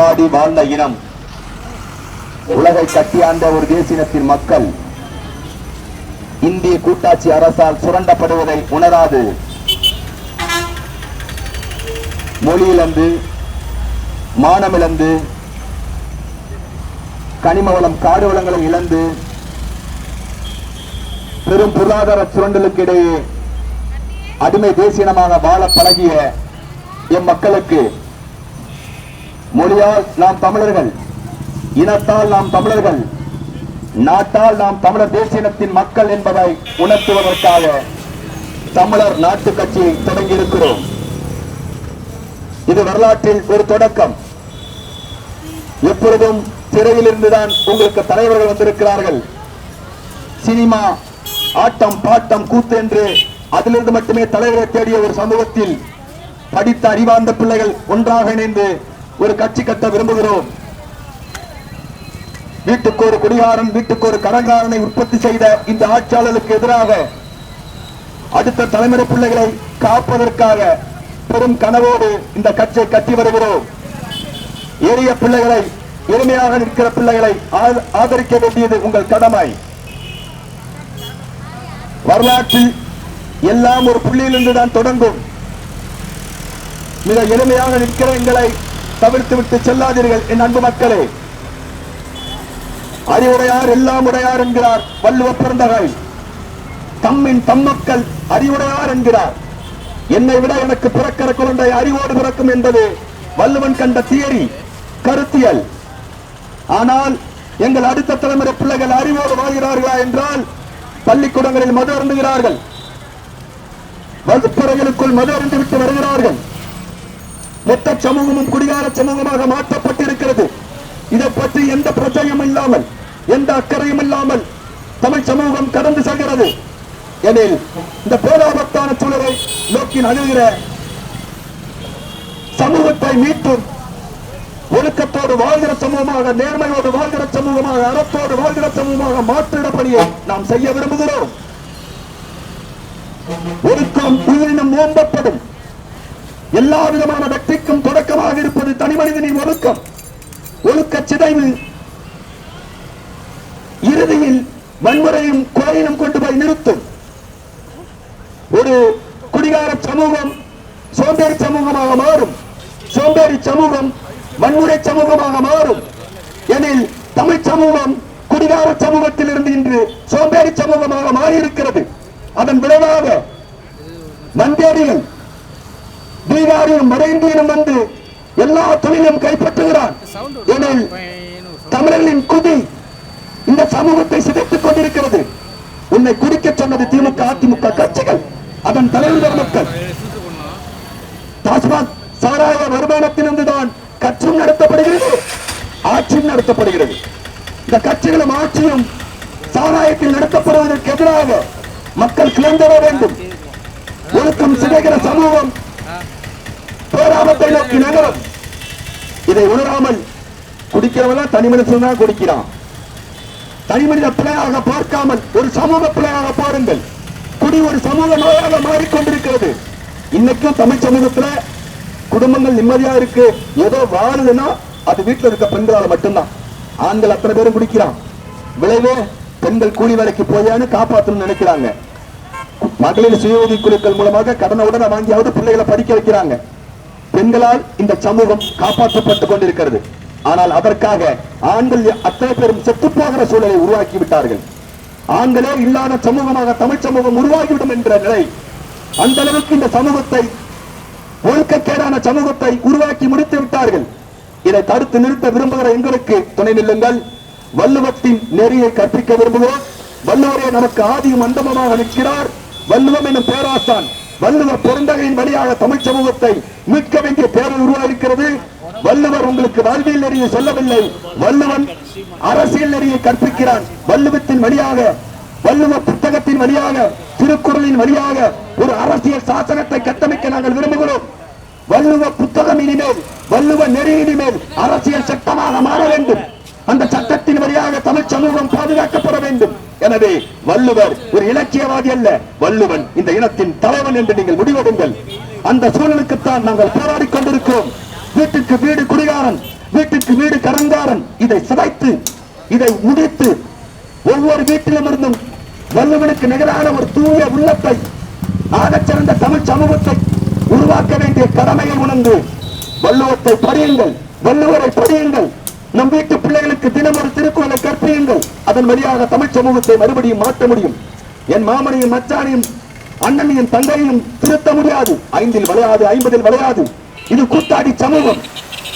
போராடி வாழ்ந்த இனம், உலகை கட்டியாண்ட ஒரு தேசினத்தின் மக்கள் இந்திய கூட்டாட்சி அரசால் சுரண்டப்படுவதை உணராது மொழியிழந்து, மானமிழந்து, கனிம வளம் காடு வளங்களை இழந்து பெரும் பொருளாதார சுரண்டலுக்கு இடையே அடிமை தேசியனமாக வாழ பழகிய எம் மக்களுக்கு மொழியால் நாம் தமிழர்கள், இனத்தால் நாம் தமிழர்கள், நாட்டால் நாம் தமிழர் தேசியனத்தின் மக்கள் என்பதை உணர்த்துவதற்காக தமிழர் நாட்டு கட்சியை தொடங்கியிருக்கிறோம். இது வரலாற்றில் ஒரு தொடக்கம். எப்பொழுதும் சிறையில் இருந்துதான் உங்களுக்கு தலைவர்கள் வந்திருக்கிறார்கள். சினிமா, ஆட்டம், பாட்டம், கூத்து என்று அதிலிருந்து மட்டுமே தலைவரை தேடிய ஒரு சமூகத்தில் படித்த அறிவார்ந்த பிள்ளைகள் ஒன்றாக இணைந்து ஒரு கட்சி கட்ட விரும்புகிறோம். வீட்டுக்கு ஒரு குடிகாரன், வீட்டுக்கு ஒரு கடன்காரனை உற்பத்தி செய்த இந்த ஆட்சியாளருக்கு எதிராக அடுத்த தலைமுறை பிள்ளைகளை காப்பதற்காக பெரும் கனவோடு இந்த கட்சியை கட்டி வருகிறோம். எளிய பிள்ளைகளை, எளிமையாக நிற்கிற பிள்ளைகளை ஆதரிக்க வேண்டியது உங்கள் கடமை. வரலாற்றில் எல்லாம் ஒரு புள்ளியிலிருந்து தான் தொடங்கும். மிக எளிமையாக நிற்கிற எங்களை தவிர்த்து விட்டு செல்லாதீர்கள் என் அன்பு மக்களே. அறிவுடையார் எல்லாம் உடையார் என்கிறார் வள்ளுவ பிறந்தகை. தம்மின் தம்மக்கள் அறிவுடையார் என்கிறார். என்னை விட எனக்கு பிறக்கிற குழந்தை அறிவோடு பிறக்கும் என்பது வள்ளுவன் கண்ட தியரி, கருத்தியல். ஆனால் எங்கள் அடுத்த தலைமுறை பிள்ளைகள் அறிவோடு வாழ்கிறார்களா என்றால் பள்ளிக்கூடங்களில் மது அருந்துகிறார்கள், வகுப்பறைகளுக்குள் மது அருந்து விட்டு வருகிறார்கள். மொத்த சமூகமும் குடிகார சமூகமாக மாற்றப்பட்டிருக்கிறது. இதை பற்றி எந்த பிரச்சனையும் இல்லாமல், எந்த அக்கறையும் இல்லாமல் தமிழ் சமூகம் கடந்து செல்கிறது. எனில் இந்த பேராபத்தான சூழலை நோக்கி நகர்கிற சமூகத்தை மீட்டும் ஒழுக்கத்தோடு வாழ்கிற சமூகமாக, நேர்மையோடு வாழ்கிற சமூகமாக, அறத்தோடு வாழ்கிற சமூகமாக மாற்றிட பணியை நாம் செய்ய விரும்புகிறோம். ஒழுக்கம் உயிரினம் ஓம்பப்படும். எல்லா விதமான வெற்றிக்கும் தொடக்கமாக இருப்பது தனி மனிதனின் ஒழுக்கம். ஒழுக்க சிதைவு இறுதியில் வன்முறையும் கொலையிலும் கொண்டு போய் நிறுத்தும். ஒரு குடிகார சமூகம் சோம்பேறி சமூகமாக மாறும். சோம்பேறி சமூகம் வன்முறை சமூகமாக மாறும். எனில் தமிழ் சமூகம் குடிகார சமூகத்தில் இருந்து இன்று சோம்பேறி சமூகமாக மாறியிருக்கிறது. அதன் விளைவாக மந்தேரிகள், பீகாரியும் வட இந்தியனும் வந்து எல்லா தொழிலும் கைப்பற்றுகிறான். எனில் தமிழர்களின் குதி இந்த சமூகத்தை சிதைத்துக் கொண்டிருக்கிறது. உன்னை குடிக்க சொன்னது திமுக, அதிமுக கட்சிகள், அதன் தலைவர் மக்கள். டாஸ்மாக் சாராய வருமானத்திலிருந்துதான் கட்சியும் நடத்தப்படுகிறது, ஆட்சியும் நடத்தப்படுகிறது. இந்த கட்சிகளும் ஆட்சியும் சாராயத்தில் நடத்தப்படுவதற்கு எதிராக மக்கள் கிளம்பட வேண்டும். ஒழுக்கம் சிதைகிற சமூகம் பேராபத்தை நோக்கி நகரும். இதை உணராமல் குடிக்கிறவன் தனி மனிதன் தான் குடிக்கிறான். தனி மனித பிழையாக பார்க்காமல் ஒரு சமூக பிழையாக பாருங்கள். குடி ஒரு சமூக நோயாக மாறிக்கொண்டிருக்கிறது. இன்னைக்கும் தமிழ் சமூகத்துல குடும்பங்கள் நிம்மதியா இருக்கு, ஏதோ வாழுதுன்னா அது வீட்டில் இருக்க பெண்களால் மட்டும்தான். ஆண்கள் அத்தனை பேரும் குடிக்கிறான். விளைவே பெண்கள் கூலி வேலைக்கு போயான்னு காப்பாற்றணும்னு நினைக்கிறாங்க. மகளிர் சுய உதவி குழுக்கள் மூலமாக கடனை உடனே வாங்கியாவது பிள்ளைகளை படிக்க வைக்கிறாங்க. பெண்களால் இந்த சமூகம் காப்பாற்றப்பட்டுக் கொண்டிருக்கிறது. ஆனால் அதற்காக ஆண்கள் அத்தனை பேரும் செத்து போகிற சூழலை உருவாக்கி விட்டார்கள். ஆண்களே இல்லாத சமூகமாக தமிழ் சமூகம் உருவாகிவிடும் என்ற நிலை. அந்த அளவுக்கு இந்த சமூகத்தை, ஒழுக்கக்கேடான சமூகத்தை உருவாக்கி முடித்து விட்டார்கள். இதை தடுத்து நிறுத்த விரும்புகிற எங்களுக்கு துணை நில்லுங்கள். வள்ளுவத்தின் நெறியை கற்பிக்க விரும்புகிறோம். வள்ளுவரே நமக்கு ஆதியும் அந்தமமாக நிற்கிறார். வள்ளுவம் என்னும் பேராசான் வள்ளுவ பெருந்தகையின் வழியாக தமிழ் சமூகத்தை மீட்க வேண்டிய தேவை உருவாகிறது. வள்ளுவர் உங்களுக்கு வாழ்வியல் நெறியை சொல்லவில்லை, வள்ளுவன் அரசியல் நெறியை கற்பிக்கிறான். வள்ளுவத்தின் வழியாக, வள்ளுவ புத்தகத்தின் வழியாக, திருக்குறளின் வழியாக ஒரு அரசியல் சாசனத்தை கட்டமைக்க நாங்கள் விரும்புகிறோம். வள்ளுவ புத்தகம் இனிமேல், வள்ளுவ நெறி இனிமேல் அரசியல் சட்டமாக மாற வேண்டும். அந்த சட்டத்தின் வழியாக தமிழ் சமூகம் பாதுகாக்கப்பட வேண்டும். எனவே வள்ளுவர் ஒரு இலக்கியவாதி அல்ல, வள்ளுவன் இந்த இனத்தின் தலைவன் என்று நீங்கள் முடிவெடுங்கள். அந்த சூழலுக்குத்தான் நாங்கள் போராடிக் கொண்டிருக்கிறோம். வீட்டுக்கு வீடு குடிகாரன், வீட்டுக்கு வீடு கடன்காரன் இதை சிதைத்து இதை முடித்து ஒவ்வொரு வீட்டிலும் இருந்தும் வள்ளுவனுக்கு நிகரான ஒரு தூய உள்ளத்தை ஆகச்சிறந்த தமிழ் சமூகத்தை உருவாக்க வேண்டிய கடமையை உணர்ந்து வள்ளுவத்தை படியுங்கள், வள்ளுவரை படியுங்கள். நம் வீட்டு பிள்ளைகளுக்கு தினம் ஒரு திருக்குறளை கற்பியுங்கள். அதன் வழியாக தமிழ் சமூகத்தை மறுபடியும் மாற்ற முடியும். என் மாமனையும் மச்சானையும் அண்ணனையும் தங்கையும் திருத்த முடியாது. 5 விளையாது, 50 விளையாது. இது கூத்தாடி சமூகம்.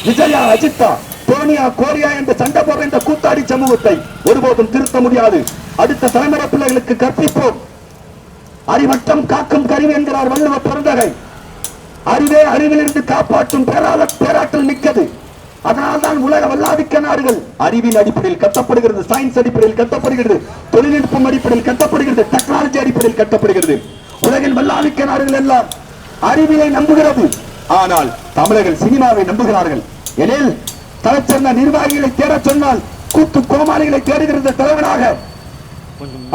விஜயா, அஜித்தா, தோனியா, கோரியா என்ற சண்டை போற இந்த கூத்தாடி சமூகத்தை ஒருபோதும் திருத்த முடியாது. அடுத்த தலைமுறை பிள்ளைகளுக்கு கற்பிப்போம். அறிவட்டம் காக்கும் கருவி என்கிறார் வள்ளுவ பெருந்தகை. அறிவே அறிவிலிருந்து காப்பாற்றும் பேராற்றல் மிக்கது. அதனால்தான் உலக வல்லாதிக்க நாடுகள் அறிவின் அடிப்படையில் கட்டப்படுகிறது, சயின்ஸ் அடிப்படையில் கட்டப்படுகிறது, தொழில்நுட்பம் அடிப்படையில் கட்டப்படுகிறது, டெக்னாலஜி அடிப்படையில் கட்டப்படுகிறது. உலகின் வல்லாதிக்க நாடுகள் எல்லாம் அறிவியை நம்புகிறது. ஆனால் தமிழர்கள் சினிமாவை நம்புகிறார்கள். எனில் தலைச்சிறந்த நிர்வாகிகளை தேட சொன்னால் கூத்து கோமாளிகளை தேடுகிறது தலைவனாக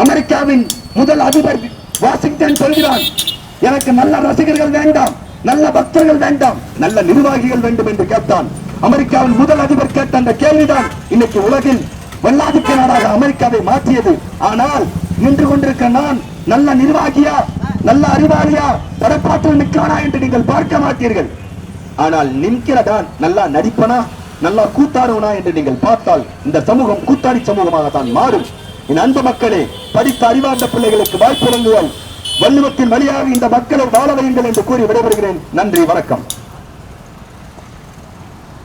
அமெரிக்காவின் முதல் அதிபர் வாஷிங்டன் சொல்கிறான், எனக்கு நல்ல ரசிகர்கள் வேண்டாம், நல்ல பக்தர்கள் வேண்டாம், நல்ல நிர்வாகிகள் வேண்டும் என்று கேட்டான். அமெரிக்காவின் முதல் அதிபர் கேட்ட அந்த கேள்விதான் இன்னைக்கு உலகில் வல்லாதிக்க நாடாக அமெரிக்காவை மாற்றியது. ஆனால் நின்று கொண்டிருக்க நான் நல்ல நிர்வாகியா, நல்ல அறிவாளியா, படப்பாற்றல் மிக்கானா என்று நீங்கள் பார்க்க மாட்டீர்கள். ஆனால் நிற்கிறதான் நல்லா நடிப்பனா, நல்லா கூத்தாடுவனா என்று நீங்கள் பார்த்தால் இந்த சமூகம் கூத்தாடி சமூகமாக தான் மாறும். என் அன்பு மக்களே, படித்த அறிவார்ந்த பிள்ளைகளுக்கு வாய்ப்பு வழங்குவால் வள்ளுவத்தின் வழியாக இந்த மக்களை வாழ வையுங்கள் என்று கூறி விடைபெறுகிறேன். நன்றி, வணக்கம்.